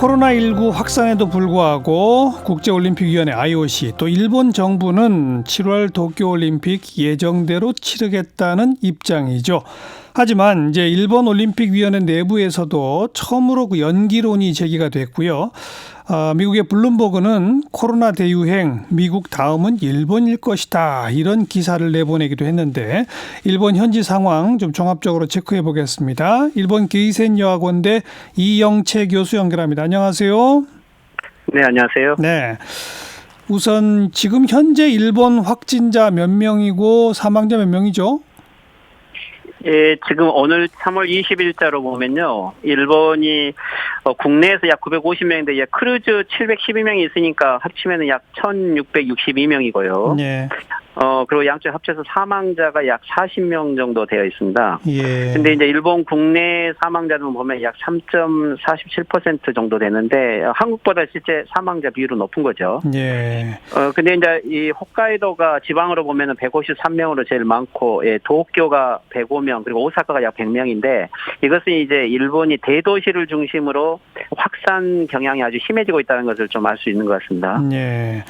코로나19 확산에도 불구하고 국제올림픽위원회 IOC 또 일본 정부는 7월 도쿄올림픽 예정대로 치르겠다는 입장이죠. 하지만 이제 일본 올림픽위원회 내부에서도 처음으로 그 연기론이 제기가 됐고요. 미국의 블룸버그는 코로나 대유행 미국 다음은 일본일 것이다 이런 기사를 내보내기도 했는데 일본 현지 상황 좀 종합적으로 체크해 보겠습니다. 일본 게이센 여학원대 이영채 교수 연결합니다. 안녕하세요. 네, 안녕하세요. 네. 우선 지금 현재 일본 확진자 몇 명이고 사망자 몇 명이죠? 예, 지금 오늘 3월 20일자로 보면요. 일본이 국내에서 약 950명인데 크루즈 712명이 있으니까 합치면 약 1662명이고요. 네. 그리고 양쪽 합쳐서 사망자가 약 40명 정도 되어 있습니다. 예. 근데 이제 일본 국내 사망자는 보면 약 3.47% 정도 되는데 한국보다 실제 사망자 비율은 높은 거죠. 예. 근데 이제 이 홋카이도가 지방으로 보면은 153명으로 제일 많고, 예, 도쿄가 105명, 그리고 오사카가 약 100명인데 이것은 이제 일본이 대도시를 중심으로 확산 경향이 아주 심해지고 있다는 것을 좀 알 수 있는 것 같습니다. 예.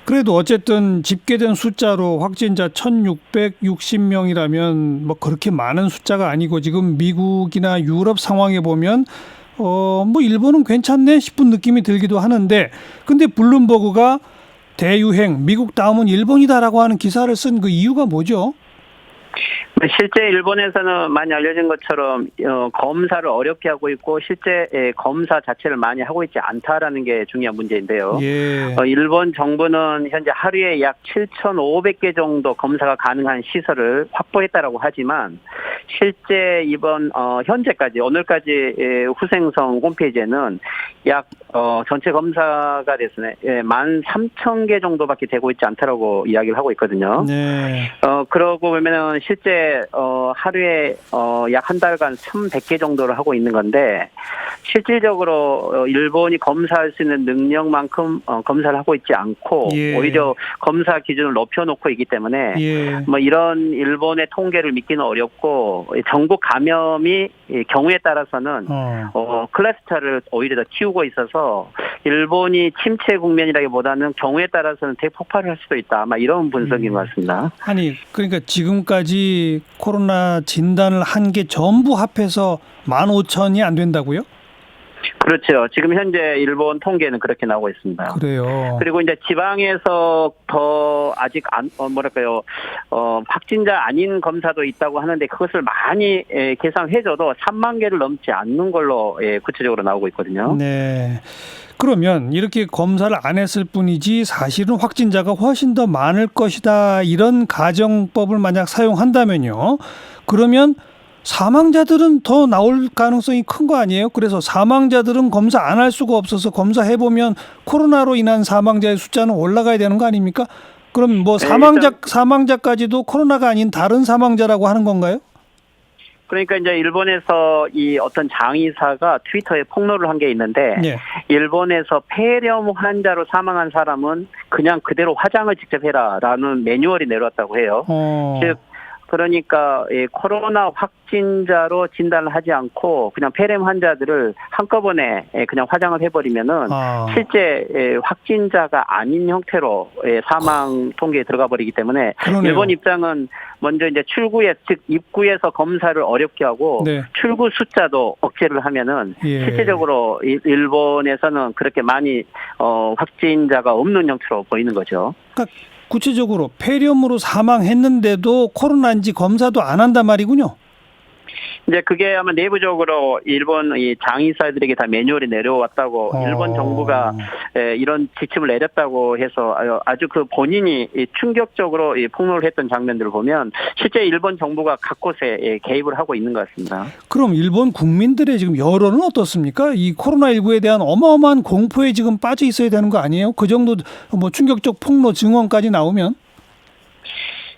그래도 어쨌든 집계된 숫자로 확진자 1660명이라면 뭐 그렇게 많은 숫자가 아니고 지금 미국이나 유럽 상황에 보면 뭐 일본은 괜찮네 싶은 느낌이 들기도 하는데 근데 블룸버그가 대유행 미국 다음은 일본이다라고 하는 기사를 쓴 그 이유가 뭐죠? 실제 일본에서는 많이 알려진 것처럼 검사를 어렵게 하고 있고 실제 검사 자체를 많이 하고 있지 않다라는 게 중요한 문제인데요. 예. 일본 정부는 현재 하루에 약 7,500개 정도 검사가 가능한 시설을 확보했다라고 하지만 실제 이번 현재까지 오늘까지 후생성 홈페이지에는 약 전체 검사가 됐으네 13,000개 정도밖에 되고 있지 않다라고 이야기를 하고 있거든요. 네. 그러고 보면은 실제 하루에 약 한 달간 1,100개 정도를 하고 있는 건데 실질적으로 일본이 검사할 수 있는 능력만큼 검사를 하고 있지 않고 예. 오히려 검사 기준을 높여놓고 있기 때문에 예. 뭐 이런 일본의 통계를 믿기는 어렵고 전국 감염이 경우에 따라서는 클러스터를 오히려 더 키우고 있어서 일본이 침체 국면이라기보다는 경우에 따라서는 대폭발을 할 수도 있다. 아마 이런 분석인 것 같습니다. 아니 그러니까 지금까지 코로나 진단을 한 게 전부 합해서 15,000이 안 된다고요? 그렇죠. 지금 현재 일본 통계는 그렇게 나오고 있습니다. 그래요. 그리고 이제 지방에서 더 아직 확진자 아닌 검사도 있다고 하는데 그것을 많이 계산해줘도 3만 개를 넘지 않는 걸로 구체적으로 나오고 있거든요. 네. 그러면 이렇게 검사를 안 했을 뿐이지 사실은 확진자가 훨씬 더 많을 것이다. 이런 가정법을 만약 사용한다면요. 그러면 사망자들은 더 나올 가능성이 큰 거 아니에요? 그래서 사망자들은 검사 안 할 수가 없어서 검사해보면 코로나로 인한 사망자의 숫자는 올라가야 되는 거 아닙니까? 그럼 뭐 사망자까지도 코로나가 아닌 다른 사망자라고 하는 건가요? 그러니까 이제 일본에서 이 어떤 장의사가 트위터에 폭로를 한 게 있는데 네. 일본에서 폐렴 환자로 사망한 사람은 그냥 그대로 화장을 직접 해라라는 매뉴얼이 내려왔다고 해요. 즉 그러니까 코로나 확진자로 진단을 하지 않고 그냥 폐렴 환자들을 한꺼번에 그냥 화장을 해버리면은 실제 확진자가 아닌 형태로 사망 통계에 들어가 버리기 때문에 그러네요. 일본 입장은 먼저 이제 즉 입구에서 검사를 어렵게 하고 네. 출구 숫자도 억제를 하면은 실제적으로 일본에서는 그렇게 많이 확진자가 없는 형태로 보이는 거죠. 그러니까 구체적으로 폐렴으로 사망했는데도 코로나인지 검사도 안 한단 말이군요. 이제 그게 아마 내부적으로 일본 이 장의사들에게 다 매뉴얼이 내려왔다고 일본 정부가 이런 지침을 내렸다고 해서 아주 그 본인이 충격적으로 폭로를 했던 장면들을 보면 실제 일본 정부가 각곳에 개입을 하고 있는 것 같습니다. 그럼 일본 국민들의 지금 여론은 어떻습니까? 이 코로나19에 대한 어마어마한 공포에 지금 빠져 있어야 되는 거 아니에요? 그 정도 뭐 충격적 폭로 증언까지 나오면?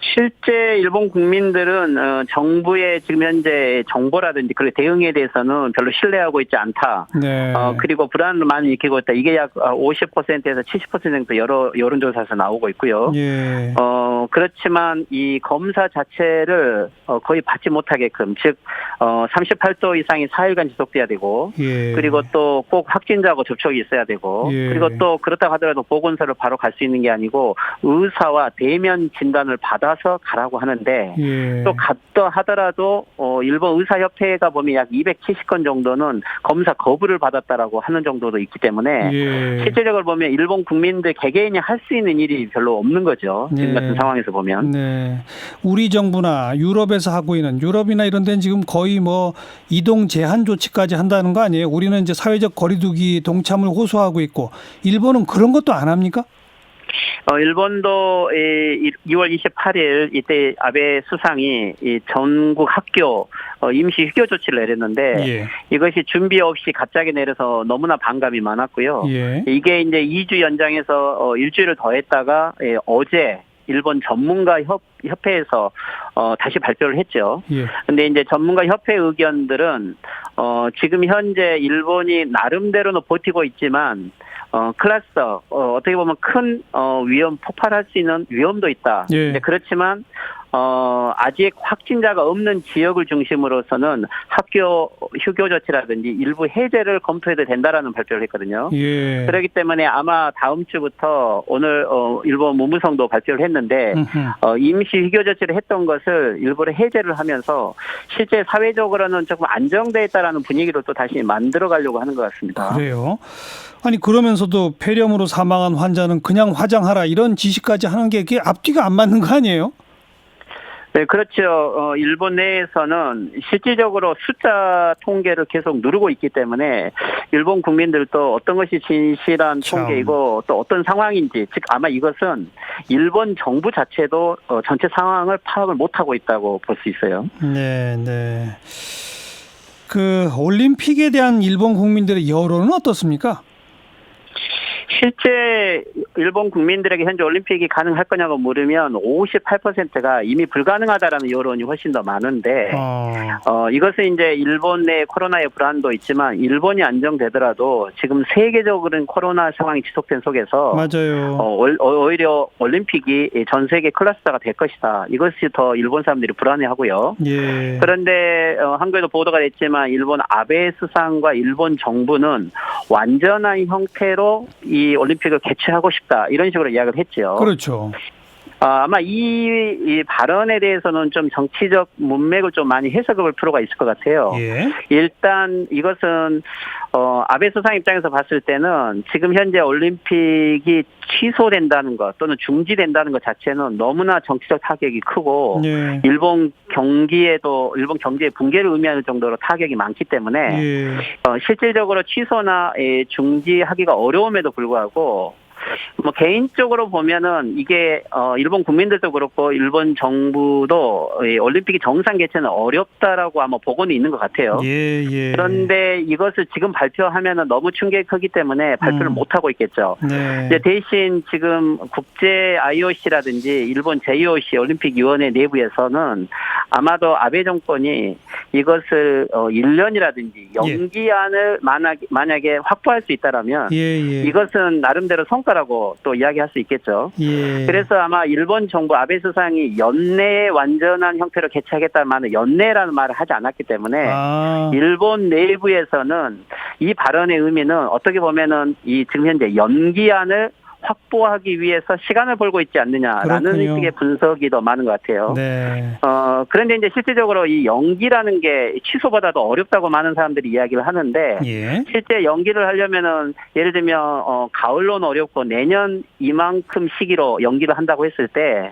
실제 일본 국민들은 정부의 지금 현재 정보라든지 그 대응에 대해서는 별로 신뢰하고 있지 않다. 네. 그리고 불안을 많이 느끼고 있다. 이게 약 50%에서 70% 정도 여러 여론조사에서 나오고 있고요. 예. 그렇지만 이 검사 자체를 거의 받지 못하게끔, 즉 38도 이상이 4일간 지속돼야 되고, 예. 그리고 또 꼭 확진자하고 접촉이 있어야 되고, 예. 그리고 또 그렇다고 하더라도 보건소를 바로 갈 수 있는 게 아니고 의사와 대면 진단을 받아서 가라고 하는데, 예. 또 갔다 하더라도 일본 의사협회가 보면 약 270건 정도는 검사 거부를 받았다라고 하는 정도도 있기 때문에 예. 실질적으로 보면 일본 국민들 개개인이 할 수 있는 일이 별로 없는 거죠. 지금 네. 같은 상황에서 보면. 네. 우리 정부나 유럽에서 하고 있는, 유럽이나 이런 데는 지금 거의 뭐 이동 제한 조치까지 한다는 거 아니에요? 우리는 이제 사회적 거리두기 동참을 호소하고 있고, 일본은 그런 것도 안 합니까? 일본도 2월 28일 이때 아베 수상이 이 전국 학교 임시 휴교 조치를 내렸는데, 예. 이것이 준비 없이 갑자기 내려서 너무나 반감이 많았고요. 예. 이게 이제 2주 연장해서 일주일을 더했다가 어제 일본 전문가 협회에서 다시 발표를 했죠. 예. 근데 이제 전문가 협회 의견들은 지금 현재 일본이 나름대로는 버티고 있지만 클러스터 어떻게 보면 큰 위험 폭발할 수 있는 위험도 있다. 예. 근데 그렇지만 아직 확진자가 없는 지역을 중심으로서는 학교 휴교 조치라든지 일부 해제를 검토해도 된다라는 발표를 했거든요. 예. 그렇기 때문에 아마 다음 주부터 오늘 일본 문무성도 발표를 했는데 임시 휴교 조치를 했던 것을 일부러 해제를 하면서 실제 사회적으로는 조금 안정돼 있다라는 분위기로 또 다시 만들어 가려고 하는 것 같습니다. 그래요? 아니 그러면서도 폐렴으로 사망한 환자는 그냥 화장하라 이런 지시까지 하는 게 그게 앞뒤가 안 맞는 거 아니에요? 네, 그렇죠. 일본 내에서는 실질적으로 숫자 통계를 계속 누르고 있기 때문에 일본 국민들도 어떤 것이 진실한 참. 통계이고 또 어떤 상황인지, 즉 아마 이것은 일본 정부 자체도 전체 상황을 파악을 못하고 있다고 볼 수 있어요. 네, 네. 그 올림픽에 대한 일본 국민들의 여론은 어떻습니까? 실제 일본 국민들에게 현재 올림픽이 가능할 거냐고 물으면 58%가 이미 불가능하다라는 여론이 훨씬 더 많은데, 이것은 이제 일본 내 코로나의 불안도 있지만 일본이 안정되더라도 지금 세계적으로는 코로나 상황이 지속된 속에서 맞아요. 오히려 올림픽이 전 세계 클러스터가 될 것이다. 이것이 더 일본 사람들이 불안해하고요. 예. 그런데 한국에도 보도가 됐지만 일본 아베 수상과 일본 정부는 완전한 형태로 이 올림픽을 개최하고 싶다, 이런 식으로 이야기를 했죠. 그렇죠. 아마 이 발언에 대해서는 좀 정치적 문맥을 좀 많이 해석해 볼 필요가 있을 것 같아요. 예. 일단 이것은 아베 수상 입장에서 봤을 때는 지금 현재 올림픽이 취소된다는 것 또는 중지된다는 것 자체는 너무나 정치적 타격이 크고, 예. 일본 경기의 붕괴를 의미하는 정도로 타격이 많기 때문에 예. 실질적으로 취소나 중지하기가 어려움에도 불구하고, 뭐 개인적으로 보면은 이게 일본 국민들도 그렇고 일본 정부도 올림픽이 정상 개최는 어렵다라고 아마 보고는 있는 것 같아요. 예, 예. 그런데 이것을 지금 발표하면은 너무 충격이 크기 때문에 발표를 못 하고 있겠죠. 네. 이제 대신 지금 국제 IOC라든지 일본 JOC 올림픽위원회 내부에서는 아마도 아베 정권이 이것을 1년이라든지 연기안을 만약에 확보할 수 있다라면 이것은 나름대로 성과라고 또 이야기할 수 있겠죠. 예. 그래서 아마 일본 정부 아베 수상이 연내에 완전한 형태로 개최하겠다는 말은 연내라는 말을 하지 않았기 때문에 일본 내부에서는 이 발언의 의미는 어떻게 보면은 이 지금 현재 연기안을 확보하기 위해서 시간을 벌고 있지 않느냐라는 그렇군요. 식의 분석이 더 많은 것 같아요. 네. 그런데 이제 실질적으로 이 연기라는 게 취소보다도 어렵다고 많은 사람들이 이야기를 하는데, 예. 실제 연기를 하려면은 예를 들면 가을로는 어렵고 내년 이만큼 시기로 연기를 한다고 했을 때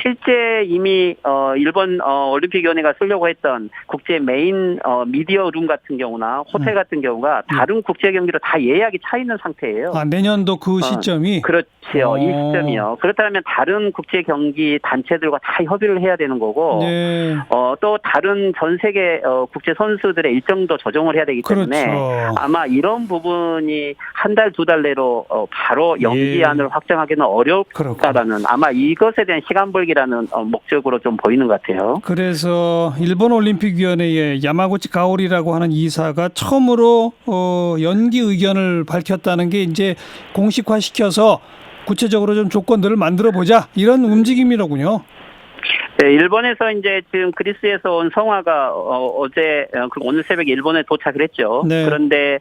실제 이미 일본 올림픽위원회가 쓰려고 했던 국제 메인 미디어 룸 같은 경우나 호텔 같은 경우가 다른 국제 경기로 다 예약이 차 있는 상태예요. 내년도 그 시점이 그렇죠. 이 시점이요. 그렇다면 다른 국제 경기 단체들과 다 협의를 해야 되는 거고, 네. 또 다른 전 세계 국제 선수들의 일정도 조정을 해야 되기 때문에 그렇죠. 아마 이런 부분이 한 달, 두 달 내로 바로 연기안을 확정하기는 어렵다라는 아마 이것에 대한 시간 벌기라는 목적으로 좀 보이는 것 같아요. 그래서 일본 올림픽위원회의 야마구치 가오리라고 하는 이사가 처음으로 연기 의견을 밝혔다는 게 이제 공식화시켜서 구체적으로 좀 조건들을 만들어 보자 이런 움직임이로군요. 네, 일본에서 이제 지금 그리스에서 온 성화가 어제 오늘 새벽에 일본에 도착을 했죠. 네. 그런데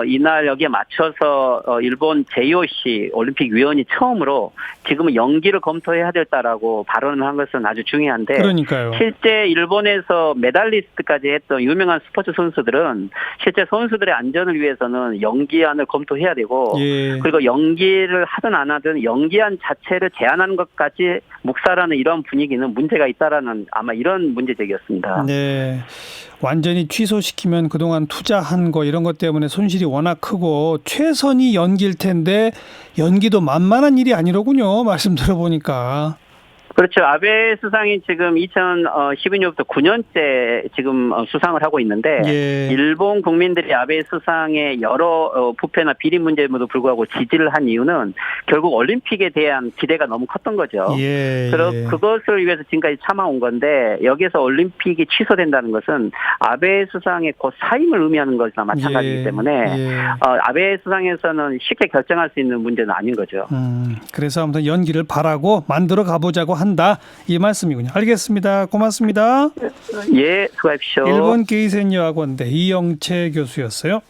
이날 여기에 맞춰서 일본 JOC 올림픽 위원이 처음으로 지금은 연기를 검토해야 될다라고 발언을 한 것은 아주 중요한데, 그러니까요. 실제 일본에서 메달리스트까지 했던 유명한 스포츠 선수들은 실제 선수들의 안전을 위해서는 연기안을 검토해야 되고, 예. 그리고 연기를 하든 안 하든 연기안 자체를 제한하는 것까지 묵살하는 이런 분위기는 문제가 있다라는 아마 이런 문제제기였습니다. 네. 완전히 취소시키면 그동안 투자한 거 이런 것 때문에 손실이 워낙 크고 최선이 연기일 텐데 연기도 만만한 일이 아니로군요. 말씀 들어보니까. 그렇죠. 아베 수상이 지금 2012년부터 9년째 지금 수상을 하고 있는데, 예. 일본 국민들이 아베 수상의 여러 부패나 비리 문제에도 불구하고 지지를 한 이유는 결국 올림픽에 대한 기대가 너무 컸던 거죠. 예. 그것을 위해서 지금까지 참아온 건데, 여기서 올림픽이 취소된다는 것은 아베 수상의 곧 사임을 의미하는 것이나 마찬가지이기 때문에 아베 수상에서는 쉽게 결정할 수 있는 문제는 아닌 거죠. 그래서 아무튼 연기를 바라고 만들어 가보자고 한다 이 말씀이군요. 알겠습니다. 고맙습니다. 예, 수고하십시오. 일본 게이센 여학원대 이영채 교수였어요.